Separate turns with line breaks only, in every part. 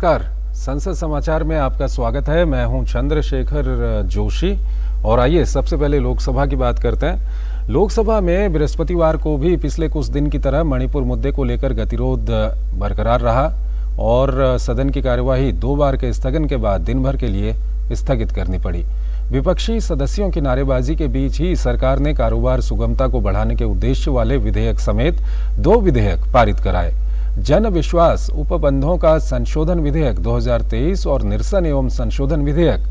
नमस्कार, संसद समाचार में आपका स्वागत है। मैं हूं चंद्रशेखर जोशी और आइए सबसे पहले लोकसभा की बात करते हैं। लोकसभा में बृहस्पतिवार को भी पिछले कुछ दिन की तरह मणिपुर मुद्दे को लेकर गतिरोध बरकरार रहा और सदन की कार्यवाही 2 बार के स्थगन के बाद दिन भर के लिए स्थगित करनी पड़ी। विपक्षी सदस्यों की नारेबाजी के बीच ही सरकार ने कारोबार सुगमता को बढ़ाने के उद्देश्य वाले विधेयक समेत 2 विधेयक पारित कराए। जन विश्वास उपबंधों का संशोधन विधेयक 2023 और निरसन एवं संशोधन विधेयक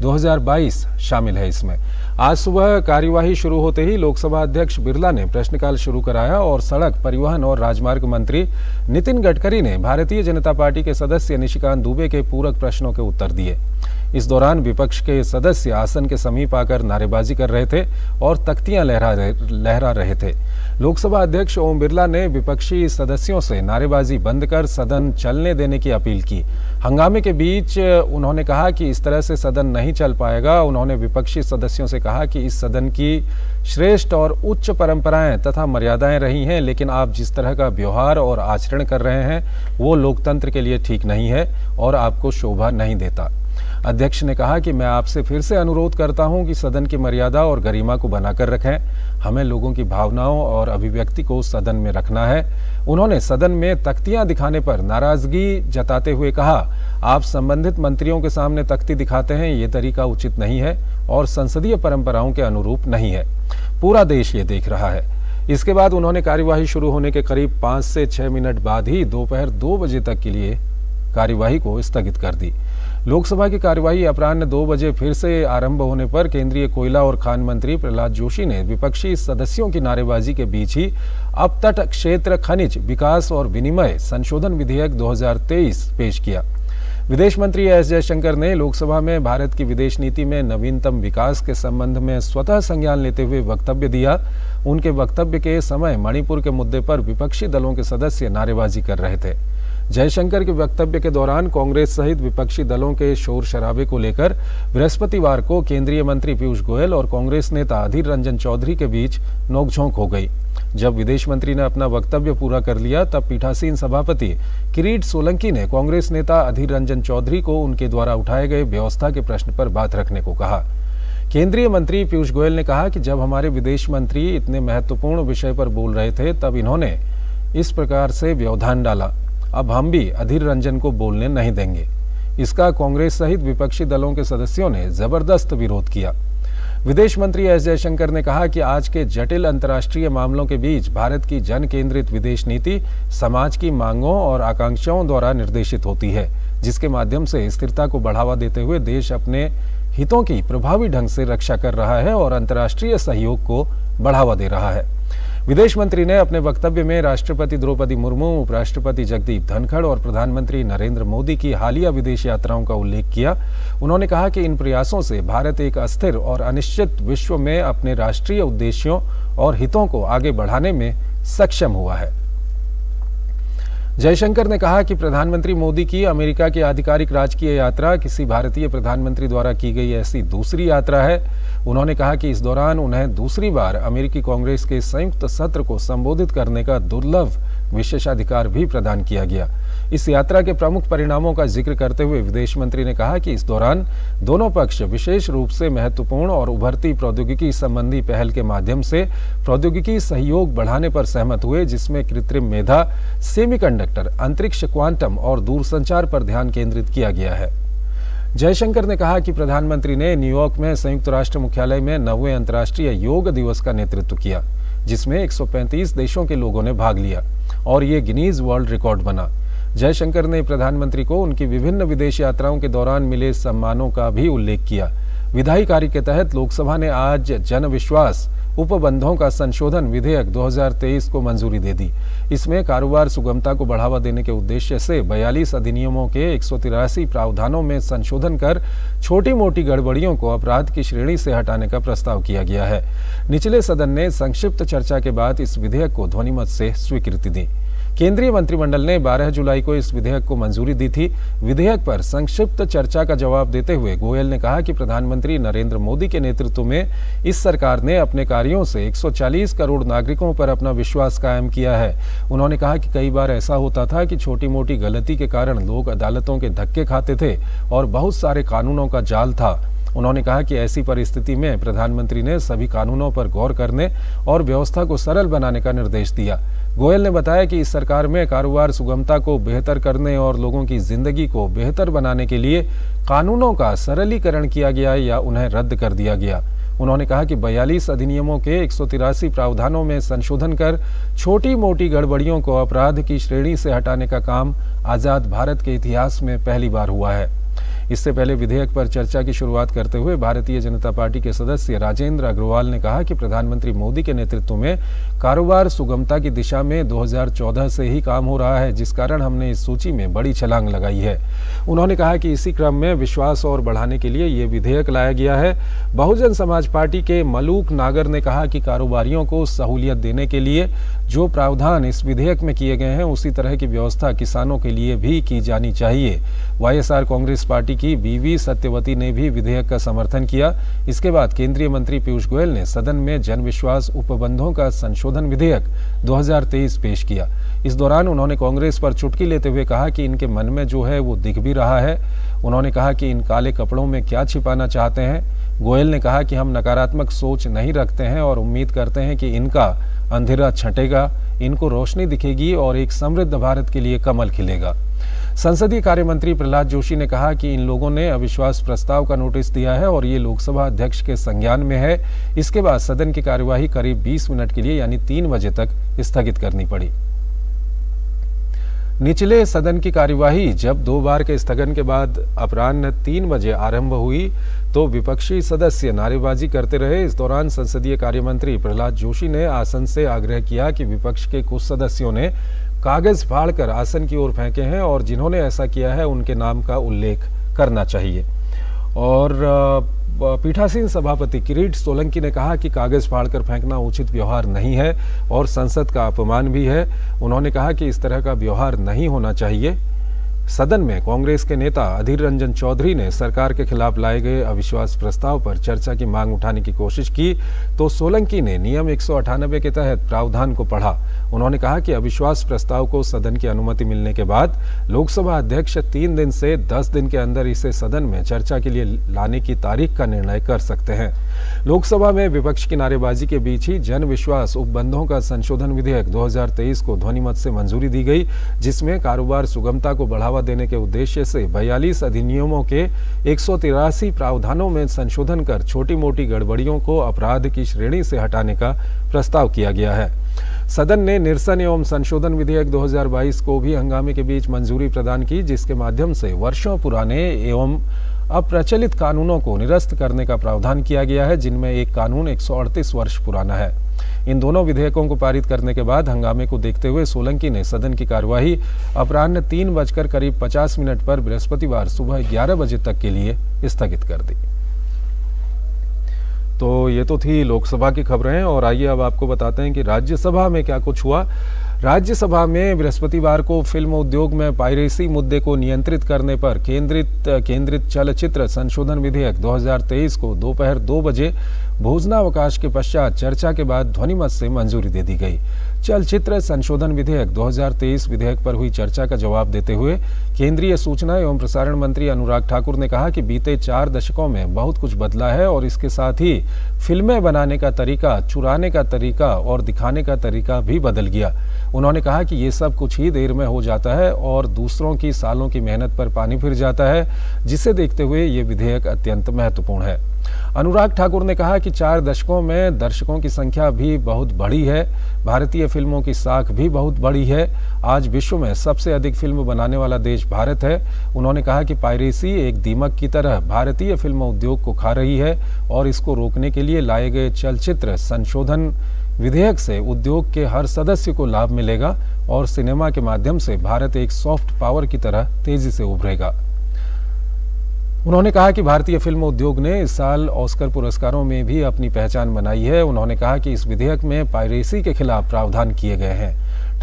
2022 शामिल है। इसमें आज सुबह कार्यवाही शुरू होते ही लोकसभा अध्यक्ष बिरला ने प्रश्नकाल शुरू कराया और सड़क परिवहन और राजमार्ग मंत्री नितिन गडकरी ने भारतीय जनता पार्टी के सदस्य निशिकांत दुबे के पूरक प्रश्नों के उत्तर दिए। इस दौरान विपक्ष के सदस्य आसन के समीप आकर नारेबाजी कर रहे थे और तख्तियां लहरा रहे थे। लोकसभा अध्यक्ष ओम बिरला ने विपक्षी सदस्यों से नारेबाजी बंद कर सदन चलने देने की अपील की। हंगामे के बीच उन्होंने कहा कि इस तरह से सदन नहीं चल पाएगा। उन्होंने विपक्षी सदस्यों से कहा कि इस सदन की श्रेष्ठ और उच्च परंपराएं तथा मर्यादाएं रही हैं, लेकिन आप जिस तरह का व्यवहार और आचरण कर रहे हैं वो लोकतंत्र के लिए ठीक नहीं है और आपको शोभा नहीं देता। अध्यक्ष ने कहा कि मैं आपसे फिर से अनुरोध करता हूं कि सदन की मर्यादा और गरिमा को बनाकर रखें। हमें लोगों की भावनाओं और अभिव्यक्ति को सदन में रखना है। उन्होंने सदन में तख्तियां दिखाने पर नाराजगी जताते हुए कहा, आप संबंधित मंत्रियों के सामने तख्ती दिखाते हैं, ये तरीका उचित नहीं है और संसदीय परंपराओं के अनुरूप नहीं है। पूरा देश ये देख रहा है। इसके बाद उन्होंने कार्यवाही शुरू होने के करीब 5 से 6 मिनट बाद ही दोपहर 2 बजे तक के लिए कार्यवाही को स्थगित कर दी। लोकसभा की कार्यवाही अपराह्न 2 बजे फिर से आरंभ होने पर केंद्रीय कोयला और खान मंत्री प्रहलाद जोशी ने विपक्षी सदस्यों की नारेबाजी के बीच ही अपतट क्षेत्र खनिज विकास और विनिमय संशोधन विधेयक 2023 पेश किया। विदेश मंत्री एस जयशंकर ने लोकसभा में भारत की विदेश नीति में नवीनतम विकास के संबंध में स्वतः संज्ञान लेते हुए वक्तव्य दिया। उनके वक्तव्य के समय मणिपुर के मुद्दे पर विपक्षी दलों के सदस्य नारेबाजी कर रहे थे। जयशंकर के वक्तव्य के दौरान कांग्रेस सहित विपक्षी दलों के शोर शराबे को लेकर बृहस्पतिवार को केंद्रीय मंत्री पीयूष गोयल और कांग्रेस नेता अधीर रंजन चौधरी के बीच नोकझोंक हो गई। जब विदेश मंत्री ने अपना वक्तव्य पूरा कर लिया तब पीठासीन सभापति किरीट सोलंकी ने कांग्रेस नेता अधीर रंजन चौधरी को उनके द्वारा उठाए गए व्यवस्था के प्रश्न पर बात रखने को कहा। केंद्रीय मंत्री पीयूष गोयल ने कहा कि जब हमारे विदेश मंत्री इतने महत्वपूर्ण विषय पर बोल रहे थे तब इन्होंने इस प्रकार से व्यवधान डाला। अब हम भी अधीर रंजन को बोलने नहीं देंगे। इसका कांग्रेस सहित विपक्षी दलों के सदस्यों ने जबरदस्त विरोध किया। विदेश मंत्री एस जयशंकर ने कहा कि आज के जटिल अंतर्राष्ट्रीय मामलों के बीच भारत की जन केंद्रित विदेश नीति समाज की मांगों और आकांक्षाओं द्वारा निर्देशित होती है, जिसके माध्यम से स्थिरता को बढ़ावा देते हुए देश अपने हितों की प्रभावी ढंग से रक्षा कर रहा है और अंतर्राष्ट्रीय सहयोग को बढ़ावा दे रहा है। विदेश मंत्री ने अपने वक्तव्य में राष्ट्रपति द्रौपदी मुर्मू, उपराष्ट्रपति जगदीप धनखड़ और प्रधानमंत्री नरेंद्र मोदी की हालिया विदेश यात्राओं का उल्लेख किया। उन्होंने कहा कि इन प्रयासों से भारत एक अस्थिर और अनिश्चित विश्व में अपने राष्ट्रीय उद्देश्यों और हितों को आगे बढ़ाने में सक्षम हुआ है। जयशंकर ने कहा कि प्रधानमंत्री मोदी की अमेरिका की आधिकारिक राजकीय यात्रा किसी भारतीय प्रधानमंत्री द्वारा की गई ऐसी दूसरी यात्रा है। उन्होंने कहा कि इस दौरान उन्हें दूसरी बार अमेरिकी कांग्रेस के संयुक्त सत्र को संबोधित करने का दुर्लभ विशेषाधिकार भी प्रदान किया गया। इस यात्रा के प्रमुख परिणामों का जिक्र करते हुए विदेश मंत्री ने कहा कि इस दौरान दोनों पक्ष विशेष रूप से महत्वपूर्ण और उभरती प्रौद्योगिकी संबंधी पहल के माध्यम से प्रौद्योगिकी सहयोग बढ़ाने पर सहमत हुए, जिसमें कृत्रिम मेधा, सेमीकंडक्टर, अंतरिक्ष, क्वांटम और दूरसंचार पर ध्यान केंद्रित किया गया है। जयशंकर ने कहा कि प्रधानमंत्री ने न्यूयॉर्क में संयुक्त राष्ट्र मुख्यालय में 9वें अंतर्राष्ट्रीय योग दिवस का नेतृत्व किया, जिसमें 135 देशों के लोगों ने भाग लिया और ये गिनीज वर्ल्ड रिकॉर्ड बना। जयशंकर ने प्रधानमंत्री को उनकी विभिन्न विदेश यात्राओं के दौरान मिले सम्मानों का भी उल्लेख किया। विधायी कार्य के तहत लोकसभा ने आज जन विश्वास उपबंधों का संशोधन विधेयक 2023 को मंजूरी दे दी। इसमें कारोबार सुगमता को बढ़ावा देने के उद्देश्य से 42 अधिनियमों के 183 प्रावधानों में संशोधन कर छोटी मोटी गड़बड़ियों को अपराध की श्रेणी से हटाने का प्रस्ताव किया गया है। निचले सदन ने संक्षिप्त चर्चा के बाद इस विधेयक को ध्वनिमत से स्वीकृति दी। केंद्रीय मंत्रिमंडल ने 12 जुलाई को इस विधेयक को मंजूरी दी थी। विधेयक पर संक्षिप्त चर्चा का जवाब देते हुए गोयल ने कहा कि प्रधानमंत्री नरेंद्र मोदी के नेतृत्व में इस सरकार ने अपने कार्यों से 140 करोड़ नागरिकों पर अपना विश्वास कायम किया है। उन्होंने कहा कि कई बार ऐसा होता था कि छोटी मोटी गलती के कारण लोग अदालतों के धक्के खाते थे और बहुत सारे कानूनों का जाल था। उन्होंने कहा कि ऐसी परिस्थिति में प्रधानमंत्री ने सभी कानूनों पर गौर करने और व्यवस्था को सरल बनाने का निर्देश दिया। गोयल ने बताया कि इस सरकार में कारोबार सुगमता को बेहतर करने और लोगों की जिंदगी को बेहतर बनाने के लिए कानूनों का सरलीकरण किया गया या उन्हें रद्द कर दिया गया। उन्होंने कहा कि 42 अधिनियमों के 183 प्रावधानों में संशोधन कर छोटी मोटी गड़बड़ियों को अपराध की श्रेणी से हटाने का काम आजाद भारत के इतिहास में पहली बार हुआ है। इससे पहले विधेयक पर चर्चा की शुरुआत करते हुए भारतीय जनता पार्टी के सदस्य राजेंद्र अग्रवाल ने कहा कि प्रधानमंत्री मोदी के नेतृत्व में कारोबार सुगमता की दिशा में 2014 से ही काम हो रहा है, जिस कारण हमने इस सूची में बड़ी छलांग लगाई है। उन्होंने कहा कि इसी क्रम में विश्वास और बढ़ाने के लिए ये विधेयक लाया गया है। बहुजन समाज पार्टी के मलूक नागर ने कहा कि कारोबारियों को सहूलियत देने के लिए जो प्रावधान इस विधेयक में किए गए हैं उसी तरह की व्यवस्था किसानों के लिए भी की जानी चाहिए। वाईएसआर कांग्रेस पार्टी की बीवी सत्यवती ने भी विधेयक का समर्थन किया। इसके बाद केंद्रीय मंत्री पीयूष गोयल ने सदन में जन विश्वास उपबंधों का संशोधन विधेयक 2023 पेश किया। इस दौरान उन्होंने कांग्रेस पर चुटकी लेते हुए कहा कि इनके मन में जो है वो दिख भी रहा है। उन्होंने कहा कि इन काले कपड़ों में क्या छिपाना चाहते हैं। गोयल ने कहा कि हम नकारात्मक सोच नहीं रखते हैं और उम्मीद करते हैं कि इनका अंधेरा छंटेगा, इनको रोशनी दिखेगी और एक समृद्ध भारत के लिए कमल खिलेगा। संसदीय कार्य मंत्री प्रहलाद जोशी ने कहा कि इन लोगों ने अविश्वास प्रस्ताव का नोटिस दिया है और ये लोकसभा अध्यक्ष के संज्ञान में है। इसके बाद सदन की कार्यवाही करीब 20 मिनट के लिए यानी 3 बजे तक स्थगित करनी पड़ी। निचले सदन की कार्यवाही जब 2 बार के स्थगन के बाद अपराह्न 3 बजे आरंभ हुई तो विपक्षी सदस्य नारेबाजी करते रहे। इस दौरान संसदीय कार्य मंत्री प्रहलाद जोशी ने आसन से आग्रह किया कि विपक्ष के कुछ सदस्यों ने कागज फाड़कर आसन की ओर फेंके हैं और जिन्होंने ऐसा किया है उनके नाम का उल्लेख करना चाहिए। और पीठासीन सभापति किरीट सोलंकी ने कहा कि कागज फाड़कर फेंकना उचित व्यवहार नहीं है और संसद का अपमान भी है। उन्होंने कहा कि इस तरह का व्यवहार नहीं होना चाहिए। सदन में कांग्रेस के नेता अधीर रंजन चौधरी ने सरकार के खिलाफ लाए गए अविश्वास प्रस्ताव पर चर्चा की मांग उठाने की कोशिश की तो सोलंकी ने नियम 198 के तहत प्रावधान को पढ़ा। उन्होंने कहा कि अविश्वास प्रस्ताव को सदन की अनुमति मिलने के बाद लोकसभा अध्यक्ष 3 दिन से 10 दिन के अंदर इसे सदन में चर्चा के लिए लाने की तारीख का निर्णय कर सकते हैं। लोकसभा में विपक्ष की नारेबाजी के बीच ही जन विश्वास उपबंधों का संशोधन विधेयक 2023 को ध्वनिमत से मंजूरी दी गई, जिसमें कारोबार सुगमता को बढ़ावा देने के उद्देश्य से 42 अधिनियमों के 183 प्रावधानों में संशोधन कर छोटी मोटी गड़बड़ियों को अपराध की श्रेणी से हटाने का प्रस्ताव किया गया है। सदन ने निरसन एवं संशोधन विधेयक 2022 को भी हंगामे के बीच मंजूरी प्रदान की, जिसके माध्यम से वर्षों पुराने एवं अप्रचलित कानूनों को निरस्त करने का प्रावधान किया गया है, जिनमें एक कानून 138 वर्ष पुराना है। इन दोनों विधेयकों को पारित करने के बाद हंगामे को देखते हुए सोलंकी ने सदन की कार्यवाही अपराह्न 3:50 पर बृहस्पतिवार सुबह 11 बजे तक के लिए स्थगित कर दी। तो ये तो थी लोकसभा की खबरें और आइए अब आपको बताते हैं कि राज्यसभा में क्या कुछ हुआ। राज्यसभा में बृहस्पतिवार को फिल्म उद्योग में पायरेसी मुद्दे को नियंत्रित करने पर केंद्रित चलचित्र संशोधन विधेयक 2023 को दोपहर 2 बजे भोजनावकाश के पश्चात चर्चा के बाद ध्वनिमत से मंजूरी दे दी गई। चलचित्र संशोधन विधेयक 2023 विधेयक पर हुई चर्चा का जवाब देते हुए केंद्रीय सूचना एवं प्रसारण मंत्री अनुराग ठाकुर ने कहा कि बीते 4 दशकों में बहुत कुछ बदला है और इसके साथ ही फिल्में बनाने का तरीका, चुराने का तरीका और दिखाने का तरीका भी बदल गया। उन्होंने कहा कि ये सब कुछ ही देर में हो जाता है और दूसरों की सालों की मेहनत पर पानी फिर जाता है, जिसे देखते हुए ये विधेयक अत्यंत महत्वपूर्ण है। अनुराग ठाकुर ने कहा कि 4 दशकों में दर्शकों की संख्या भी बहुत बढ़ी है, भारतीय फिल्मों की साख भी बहुत बड़ी है। आज विश्व में सबसे अधिक फिल्म बनाने वाला देश भारत है। उन्होंने कहा कि पायरेसी एक दीमक की तरह भारतीय फिल्म उद्योग को खा रही है और इसको रोकने के लिए लाए गए चलचित्र संशोधन विधेयक से उद्योग के हर सदस्य को लाभ मिलेगा और सिनेमा के माध्यम से भारत एक सॉफ्ट पावर की तरह तेजी से उभरेगा। उन्होंने कहा कि भारतीय फिल्म उद्योग ने इस साल ऑस्कर पुरस्कारों में भी अपनी पहचान बनाई है। उन्होंने कहा कि इस विधेयक में पायरेसी के खिलाफ प्रावधान किए गए हैं।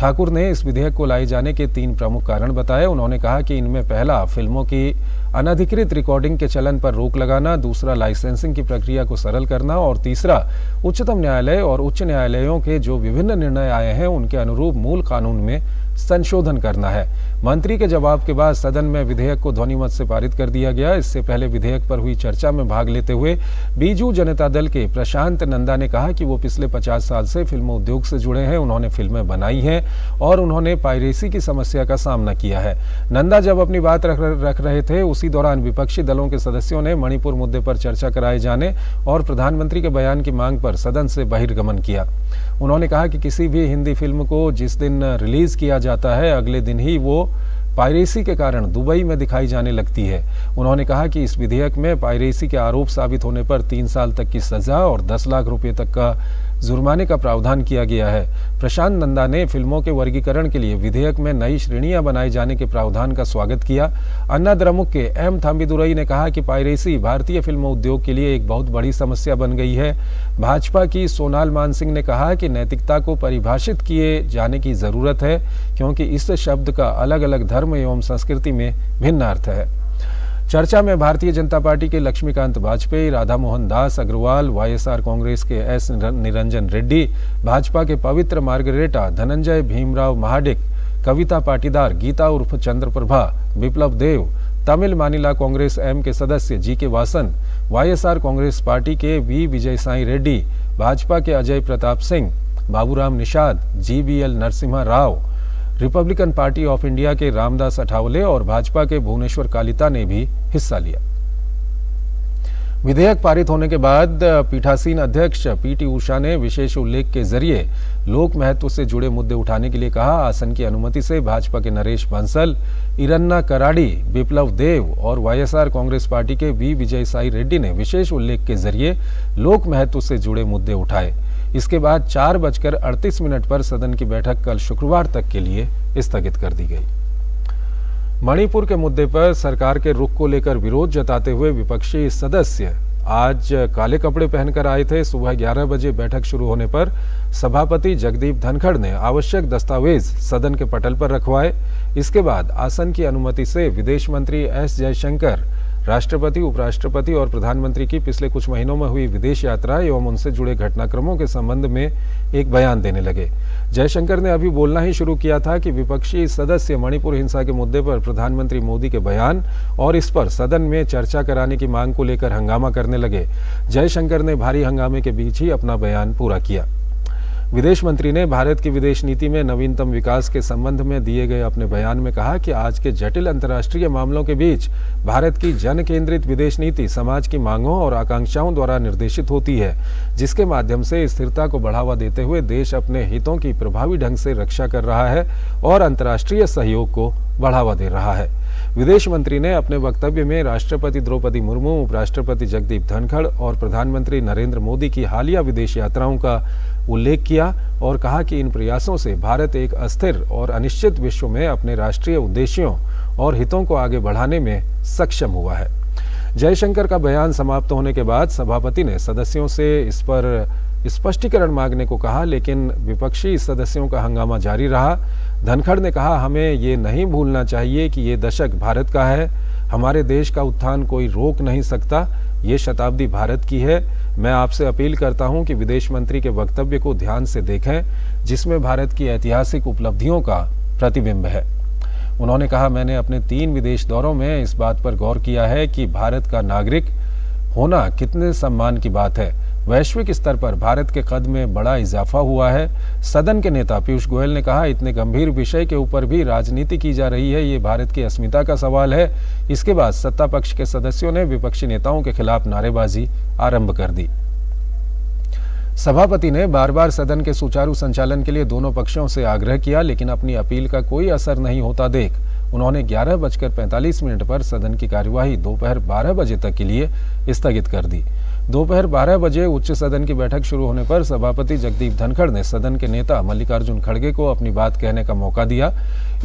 ठाकुर ने इस विधेयक को लाए जाने के 3 प्रमुख कारण बताए। उन्होंने कहा कि इनमें पहला, फिल्मों की अनधिकृत रिकॉर्डिंग के चलन पर रोक लगाना, दूसरा, लाइसेंसिंग की प्रक्रिया को सरल करना और तीसरा, उच्चतम न्यायालय और उच्च न्यायालयों के जो विभिन्न निर्णय आए हैं उनके अनुरूप मूल कानून में संशोधन करना है। मंत्री के जवाब के बाद सदन में विधेयक को ध्वनिमत से पारित कर दिया गया। इससे पहले विधेयक पर हुई चर्चा में भाग लेते हुए बीजू जनता दल के प्रशांत नंदा ने कहा कि वो पिछले 50 साल से फिल्म उद्योग से जुड़े हैं। उन्होंने फिल्में बनाई हैं और उन्होंने पायरेसी की समस्या का सामना किया है। नंदा जब अपनी बात रख रहे थे उसी दौरान विपक्षी दलों के सदस्यों ने मणिपुर मुद्दे पर चर्चा कराए जाने और प्रधानमंत्री के बयान की मांग पर सदन से बहिर्गमन किया। उन्होंने कहा कि किसी भी हिंदी फिल्म को जिस दिन रिलीज किया जाता है अगले दिन ही वो पायरेसी के कारण दुबई में दिखाई जाने लगती है। उन्होंने कहा कि इस विधेयक में पायरेसी के आरोप साबित होने पर 3 साल तक की सजा और 10 लाख रुपए तक का जुर्माने का प्रावधान किया गया है। प्रशांत नंदा ने फिल्मों के वर्गीकरण के लिए विधेयक में नई श्रेणियां बनाए जाने के प्रावधान का स्वागत किया। अन्ना द्रमुक के एम थाम्बिदुरई ने कहा कि पायरेसी भारतीय फिल्म उद्योग के लिए एक बहुत बड़ी समस्या बन गई है। भाजपा की सोनाल मानसिंह ने कहा कि नैतिकता को परिभाषित किए जाने की जरूरत है क्योंकि इस शब्द का अलग अलग धर्म एवं संस्कृति में भिन्न अर्थ है। चर्चा में भारतीय जनता पार्टी के लक्ष्मीकांत वाजपेयी, राधा मोहन दास अग्रवाल, वाईएसआर कांग्रेस के एस निरंजन रेड्डी, भाजपा के पवित्र मार्गरेटा, धनंजय भीमराव महाडिक, कविता पाटीदार, गीता उर्फ चंद्रप्रभा, विप्लव देव, तमिल मानिला कांग्रेस एम के सदस्य जी के वासन, वाईएसआर कांग्रेस पार्टी के वी विजयसाई रेड्डी, भाजपा के Ajay Pratap Singh, Baburam Nishad, GBL Narasimha Rao, Republican party of India के रामदास अठावले और भाजपा के भुवनेश्वर कालिता ने भी हिस्सा लिया। विधेयक पारित होने के बाद पीठासीन अध्यक्ष PT उषा ने विशेष उल्लेख के जरिए लोक महत्व से जुड़े मुद्दे उठाने के लिए कहा। आसन की अनुमति से भाजपा के नरेश बंसल, इरन्ना कराड़ी, विप्लव देव और वाईएसआर कांग्रेस पार्टी के वी विजयसाई रेड्डी ने विशेष उल्लेख के जरिए लोक महत्व से जुड़े मुद्दे उठाए। इसके बाद 4:38 पर सदन की बैठक कल शुक्रवार तक के लिए स्थगित कर दी गई। मणिपुर के मुद्दे पर सरकार के रुख को लेकर विरोध जताते हुए विपक्षी सदस्य आज काले कपड़े पहनकर आए थे। सुबह 11 बजे बैठक शुरू होने पर सभापति जगदीप धनखड़ ने आवश्यक दस्तावेज सदन के पटल पर रखवाए। इसके बाद आसन की अनुमति से विदेश मंत्री S जयशंकर राष्ट्रपति, उपराष्ट्रपति और प्रधानमंत्री की पिछले कुछ महीनों में हुई विदेश यात्रा एवं उनसे जुड़े घटनाक्रमों के संबंध में एक बयान देने लगे। जयशंकर ने अभी बोलना ही शुरू किया था कि विपक्षी सदस्य मणिपुर हिंसा के मुद्दे पर प्रधानमंत्री मोदी के बयान और इस पर सदन में चर्चा कराने की मांग को लेकर हंगामा करने लगे। जयशंकर ने भारी हंगामे के बीच ही अपना बयान पूरा किया। विदेश मंत्री ने भारत की विदेश नीति में नवीनतम विकास के संबंध में दिए गए अपने बयान में कहा कि आज के जटिल अंतर्राष्ट्रीय मामलों के बीच भारत की जन केंद्रित विदेश नीति समाज की मांगों और आकांक्षाओं द्वारा निर्देशित होती है, जिसके माध्यम से स्थिरता को बढ़ावा देते हुए देश अपने हितों की प्रभावी ढंग से रक्षा कर रहा है और अंतर्राष्ट्रीय सहयोग को बढ़ावा दे रहा है। विदेश मंत्री ने अपने वक्तव्य में राष्ट्रपति द्रौपदी मुर्मू, उपराष्ट्रपति जगदीप धनखड़ और प्रधानमंत्री नरेंद्र मोदी की हालिया विदेश यात्राओं का उल्लेख किया और कहा कि इन प्रयासों से भारत एक अस्थिर और अनिश्चित विश्व में अपने राष्ट्रीय उद्देश्यों और हितों को आगे बढ़ाने में सक्षम हुआ है। जयशंकर का बयान समाप्त होने के बाद सभापति ने सदस्यों से इस पर स्पष्टीकरण मांगने को कहा, लेकिन विपक्षी सदस्यों का हंगामा जारी रहा। धनखड़ ने कहा, हमें ये नहीं भूलना चाहिए कि ये दशक भारत का है। हमारे देश का उत्थान कोई रोक नहीं सकता। ये शताब्दी भारत की है। मैं आपसे अपील करता हूं कि विदेश मंत्री के वक्तव्य को ध्यान से देखें, जिसमें भारत की ऐतिहासिक उपलब्धियों का प्रतिबिंब है। उन्होंने कहा, मैंने अपने 3 विदेश दौरों में इस बात पर गौर किया है कि भारत का नागरिक होना कितने सम्मान की बात है। वैश्विक स्तर पर भारत के कद में बड़ा इजाफा हुआ है। सदन के नेता पीयूष गोयल ने कहा, इतने गंभीर विषय के ऊपर भी राजनीति की जा रही है, ये भारत की अस्मिता का सवाल है। इसके बाद सत्ता पक्ष के सदस्यों ने विपक्षी नेताओं के खिलाफ नारेबाजी आरंभ कर दी। सभापति ने बार बार सदन के सुचारू संचालन के लिए दोनों पक्षों से आग्रह किया, लेकिन अपनी अपील का कोई असर नहीं होता देख उन्होंने 11:45 पर सदन की कार्यवाही दोपहर 12 बजे तक के लिए स्थगित कर दी। दोपहर 12 बजे उच्च सदन की बैठक शुरू होने पर सभापति जगदीप धनखड़ ने सदन के नेता मल्लिकार्जुन खड़गे को अपनी बात कहने का मौका दिया।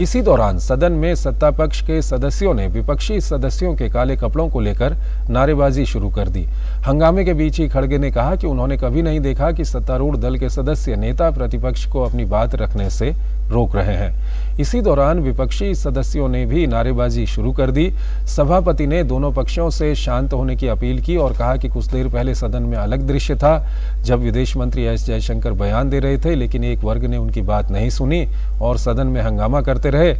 इसी दौरान सदन में सत्ता पक्ष के सदस्यों ने विपक्षी सदस्यों के काले कपड़ों को लेकर नारेबाजी शुरू कर दी। हंगामे के बीच ही खड़गे ने कहा कि उन्होंने कभी नहीं देखा कि सत्तारूढ़ दल के सदस्य नेता प्रतिपक्ष को अपनी बात रखने से रोक रहे हैं। इसी दौरान विपक्षी सदस्यों ने भी नारेबाजी शुरू कर दी। सभापति ने दोनों पक्षों से शांत होने की अपील की और कहा कि कुछ देर पहले सदन में अलग दृश्य था, जब विदेश मंत्री एस जयशंकर बयान दे रहे थे, लेकिन एक वर्ग ने उनकी बात नहीं सुनी और सदन में हंगामा करते रहे।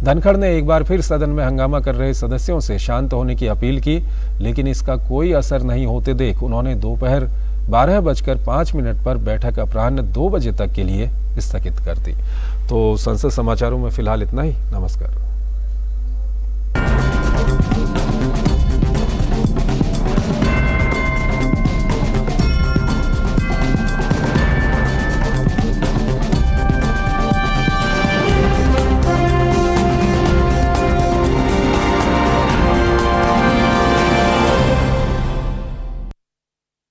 धनखड़ ने एक बार फिर सदन में हंगामा कर रहे सदस्यों से शांत होने की अपील की, लेकिन इसका कोई असर नहीं होते देख उन्होंने दोपहर 12:05 पर बैठक अपराह्न 2 बजे तक के लिए स्थगित कर दी। तो संसद समाचारों में फिलहाल इतना ही। नमस्कार।